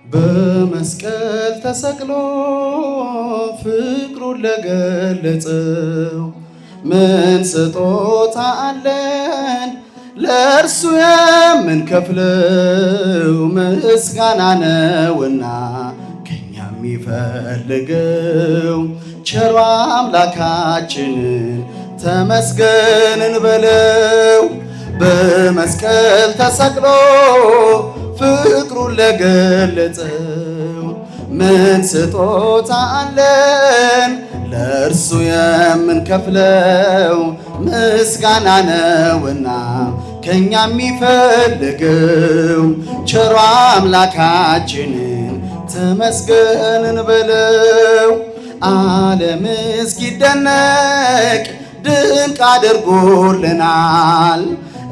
በመስቀል ተሰቅሎ ፍቅሩን ለገለጸው ምን ስጦታ አለን ለእርሱ የምንከፍለው? ምስጋና ነውና ከኛ የሚፈልገው ቸሩ አምላካችንን ተመስገን እንበለው። በመስቀል ተሰቅሎ ፍቅሩን ለገለጸው ምን ስጦታ አለን ለእርሱ የምንከፍለው? ምስጋና ነውና ከኛ የሚፈልገው ቸሩ አምላካችንን ተመስገን እንበለው። ዓለም እስኪደነቅ ድንቅ አድርጎልናል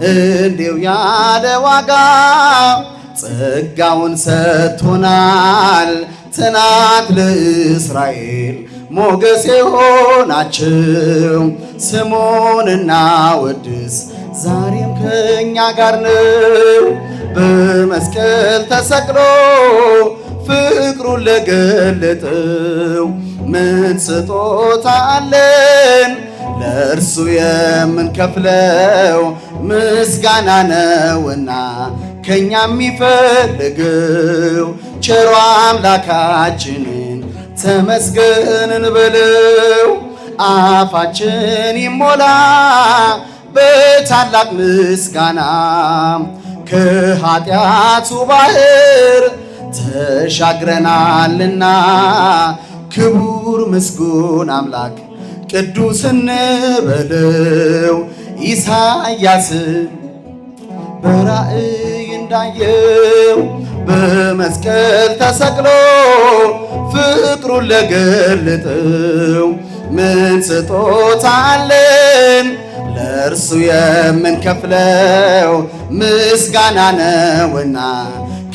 እንዲው ያለ ዋጋ ጸጋውን ሰጥቶናል። ትናንት ለእስራኤል ሞገስ የሆናቸው ስሙን እናወድስ ዛሬም ከእኛ ጋር ነው። በመስቀል ተሰቅሎ ፍቅሩን ለገለጠው ምን ስጦታ አለን ለእርሱ የምንከፍለው? ምስጋና ነውና ከኛ የሚፈልገው ቸሩ አምላካችንን ተመስገን እንበለው። አፋችን ይሞላ በታላቅ ምስጋና ከኃጢአቱ ባህር ተሻግረናልና ክቡር ምስጉን አምላክ ቅዱስ እንበለው። ኢሳይያስን በራእይ እንዳየው በመስቀል ተሰቅሎ ፍቅሩን ለገለጠው ምን ስጦታ አለን ለእርሱ የምንከፍለው? ምስጋና ነውና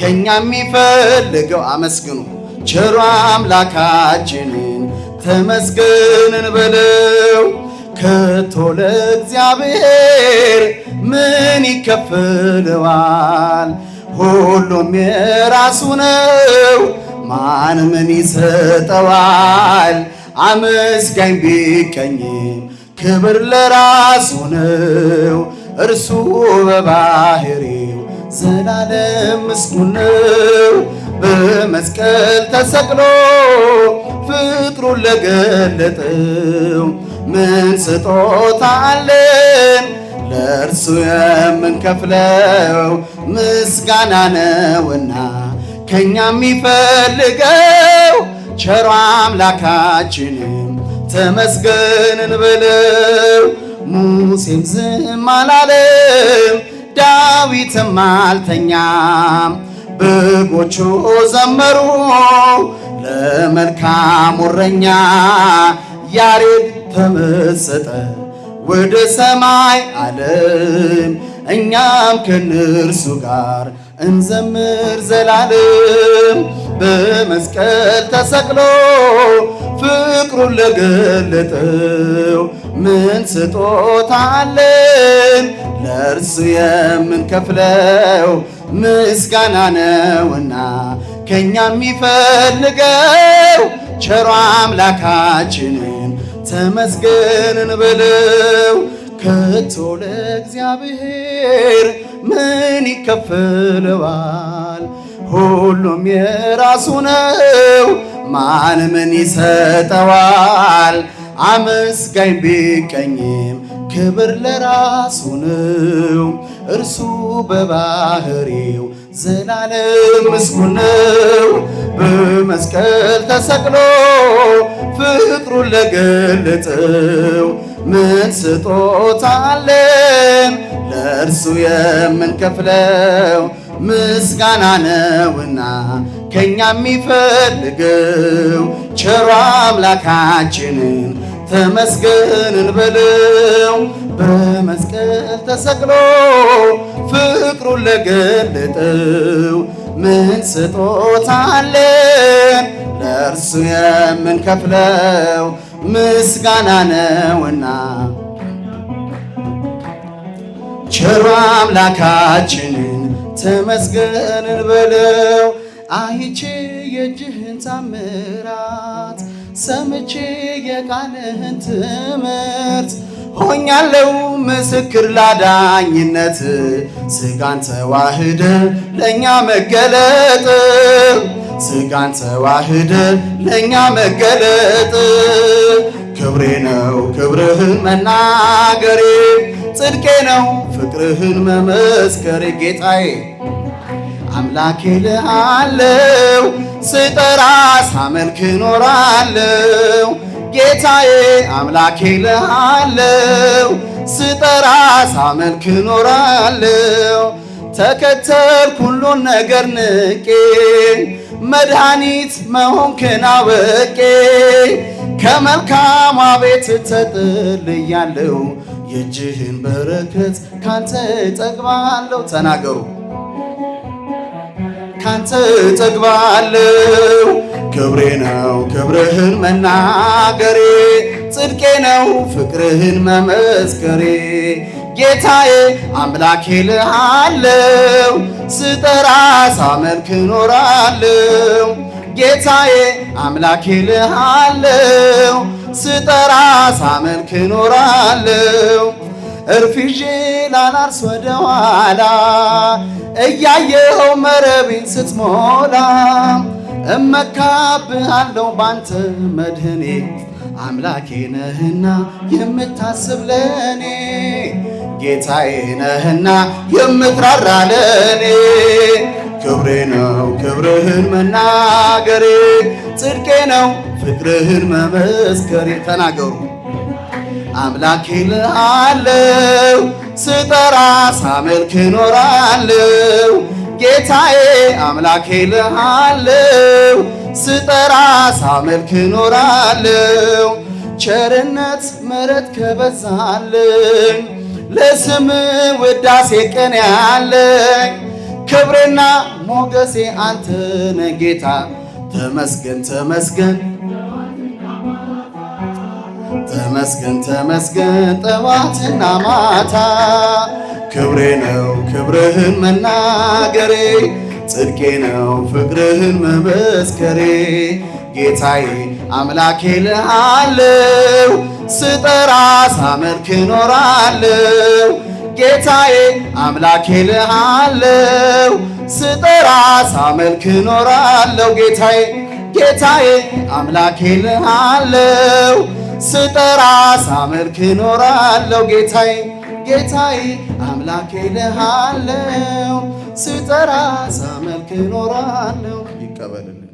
ከኛ የሚፈልገው አመስግኑ ቸሩ አምላካችንን ተመስገን እንበለው። ከቶ ለእግዚአብሔር ምን ይከፍለዋል? ሁሉም የራሱ ነው፣ ማን ምን ይሰጠዋል? አመስጋኝ ቢቀኝም ክብር ለራሱ ነው፣ እርሱ በባህሪው ዘላለም ምስጉን ነው። በመስቀል ተሰቅሎ ፍቅሩን ለገለጠው ምን ስጦታ አለን ለእርሱ የምንከፍለው? ምስጋና ነውና ከኛ የሚፈልገው ቸሩ አምላካችንም ተመስገን እንበለው። ሙሴም ዝም አላለም፣ ዳዊትም አልተኛም። በጎቹ ዘመሩ ለመልካም እረኛ። ያሬድ ተመሰጠ ወደ ሰማይ ዓለም፣ እኛም ከነርሱ ጋር እንዘምር ዘላለም። በመስቀል ተሰቅሎ ፍቅሩን ለገለጠው ምን ስጦታ አለን ለእርሱ የምንከፍለው? ምስጋና ነውና ከኛ የሚፈልገው ቸሩ አምላካችንን ተመስገን እንበለው። ከቶ ለእግዚአብሔር ምን ይከፍለዋል? ሁሉም የራሱ ነው፣ ማን ምን ይሰጠዋል? አመስጋኝ ቢቀኝም ክብር ለራሱ ነው፣ እርሱ በባህሪው ዘላለም ምስጉን ነው። በመስቀል ተሰቅሎ ፍቅሩን ለገለጠው ምን ስጦታ አለን ለእርሱ የምንከፍለው? ምስጋና ነውና ከኛ የሚፈልገው ቸሩ አምላካችንን ተመስገን እንበለው። በመስቀል ተሰቅሎ ፍቅሩን ለገለጠው ምን ስጦታ አለን ለእርሱ የምንከፍለው ምስጋና ነውና። ቸሩ አምላካችንን ተመስገን እንበለው። አይቼ የእጅህን ታምራት ሰምቼ የቃልህን ትምህርት ሆኛለው ምስክር ላዳኝነት ስጋን ተዋህደ ለእኛ መገለጥ ስጋን ተዋህደ ለእኛ መገለጥ ክብሬ ነው ክብርህን መናገሬ ጽድቄ ነው ፍቅርህን መመስከሬ ጌታዬ አምላኬ ልሃለው ስጠራ ሳመልክ ኖራለው ጌታዬ አምላኬ ልሃለው ስጠራ ሳመልክ ኖራለው ተከተልኩ ሁሉን ነገር ንቄ መድኃኒት መሆንክን አውቄ ከመልካሟ ቤት ተጥልያለው የእጅህን በረከት ካንተ እጠግባለሁ ተናገሩ ካንተ እጠግባለሁ ክብሬ ነው ክብርህን መናገሬ ጽድቄ ነው ፍቅርህን መመስከሬ ጌታዬ አምላኬ ልሃለው ስጠራ ሳመልክ ኖራለው ጌታዬ አምላኬ ልሃለው ስጠራ ሳመልክ ኖራለው እርፊዤ ላላርስ ወደ ኋላ እያየኸው መረቤን ስትሞላ እመካብሃለሁ ባንተ መድህኔ አምላኬ ነህና የምታስብ ለኔ ጌታዬ ነህና የምትራራ ለኔ ክብሬ ነው ክብርህን መናገሬ ጽድቄ ነው ፍቅርህን መመስከሬ ተናገሩ አምላኬ ልሃለው ስጠራ ሳመልክ ኖራለው ጌታዬ አምላኬ ልሃለው ስጠራ ሳመልክ ኖራለው ቸርነት ምሕረት ከበዛልኝ ለስም ውዳሴ ቀን ያለኝ ክብሬና ሞገሴ አንተነ ጌታ ተመስገን ተመስገን ተመስገን ተመስገን ጠዋትና ማታ ክብሬ ነው ክብርህን መናገሬ ጽድቄ ነው ፍቅርህን መመስከሬ ጌታዬ አምላኬ ልሃለው ስጠራ ሳመልክ ኖራለው ጌታዬ አምላኬ ልሃለው ስጠራ ሳመልክ ኖራለው ጌታዬ ጌታዬ አምላኬ ልሃለው ስጠራ ሳመልክ ኖራለው ጌታዬ ጌታዬ አምላኬ ልሃለው ስጠራ ሳመልክ ኖራለው ይቀበልልን።